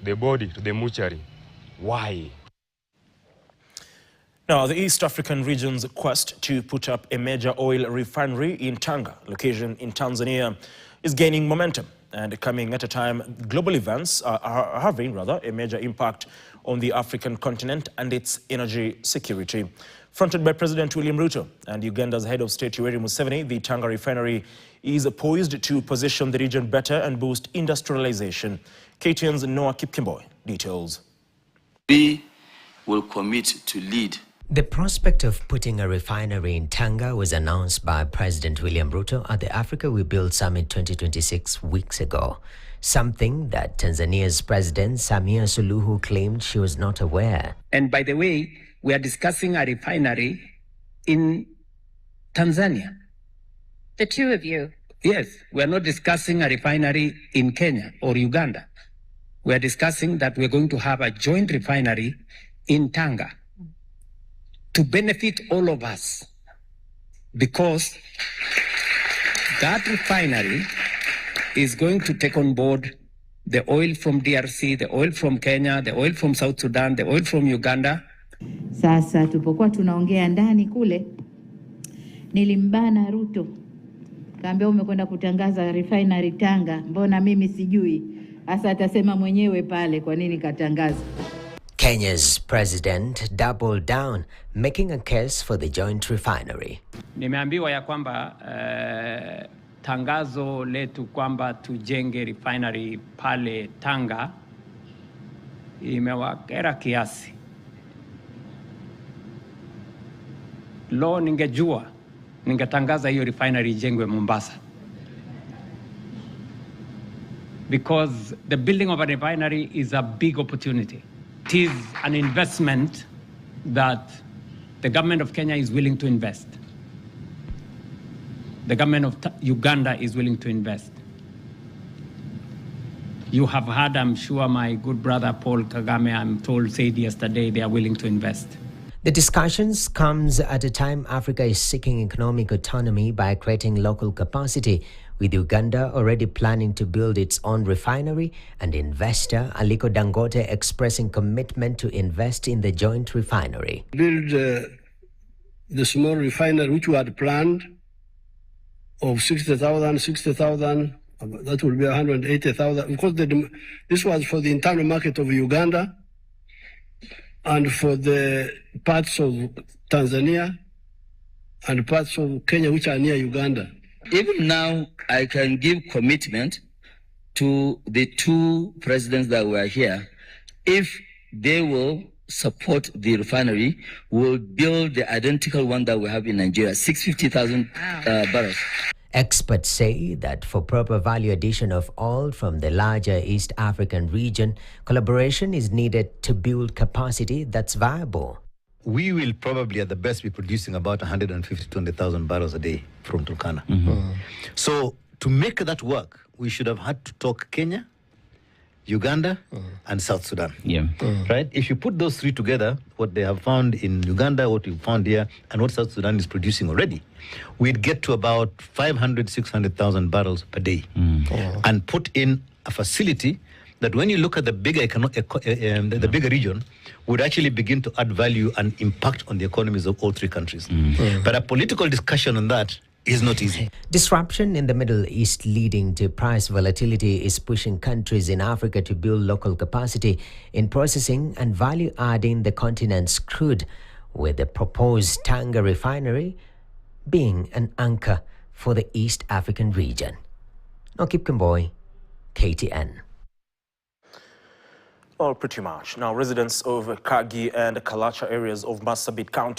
the body to the mortuary. Why? Now, the East African region's quest to put up a major oil refinery in Tanga, location in Tanzania, is gaining momentum and coming at a time global events are having a major impact on the African continent and its energy security. Fronted by President William Ruto and Uganda's head of state Yoweri Museveni, the Tanga refinery is poised to position the region better and boost industrialization. KTN's Noah Kipkimboy details. We will commit to lead. The prospect of putting a refinery in Tanga was announced by President William Ruto at the Africa We Build Summit 2026 weeks ago, something that Tanzania's President Samia Suluhu claimed she was not aware. And by the way, we are discussing a refinery in Tanzania. The two of you? Yes, we are not discussing a refinery in Kenya or Uganda. We are discussing that we're going to have a joint refinery in Tanga to benefit all of us, because that refinery is going to take on board the oil from DRC, the oil from Kenya, the oil from South Sudan, the oil from Uganda. Sasa tupokuwa tunaongea ndani kule, nilimbana Ruto, kaambia umekwenda kutangaza refinery Tanga, mbona mimi sijui? Asa atasema mwenyewe pale kwa nini katangaza. Kenya's president doubled down, making a case for the joint refinery. Nimeambiwa ya kwamba tangazo letu kwamba tujenge refinery pale Tanga imewakera kiasi. Lo, ningejua ningetangaza hiyo refinery ijengwe Mombasa. Because the building of a refinery is a big opportunity. It is an investment that the government of Kenya is willing to invest. The government of Uganda is willing to invest. You have heard, I'm sure, my good brother Paul Kagame, I'm told, said yesterday they are willing to invest. The discussions comes at a time Africa is seeking economic autonomy by creating local capacity, with Uganda already planning to build its own refinery and investor Aliko Dangote expressing commitment to invest in the joint refinery. Build the small refinery which we had planned of 60,000, that will be 180,000, because this was for the internal market of Uganda and for the parts of Tanzania and parts of Kenya which are near Uganda. Even now, I can give commitment to the two presidents that were here. If they will support the refinery, we'll build the identical one that we have in Nigeria, 650,000 barrels. Experts say that for proper value addition of oil from the larger East African region, collaboration is needed to build capacity that's viable. We will probably at the best be producing about 150 to 200,000 barrels a day from Turkana. So to make that work, we should have had to talk Kenya, Uganda, and South Sudan. Right? If you put those three together, what they have found in Uganda, what we found here, and what South Sudan is producing already, we'd get to about 500, 600,000 barrels per day. And put in a facility that when you look at the bigger the bigger region, would actually begin to add value and impact on the economies of all three countries. But a political discussion on that is not easy. Disruption in the Middle East leading to price volatility is pushing countries in Africa to build local capacity in processing and value-adding the continent's crude, with the proposed Tanga refinery being an anchor for the East African region. Noah Kipkimboy, KTN. Well, pretty much. Now, residents of Kagi and Kalacha areas of Marsabit County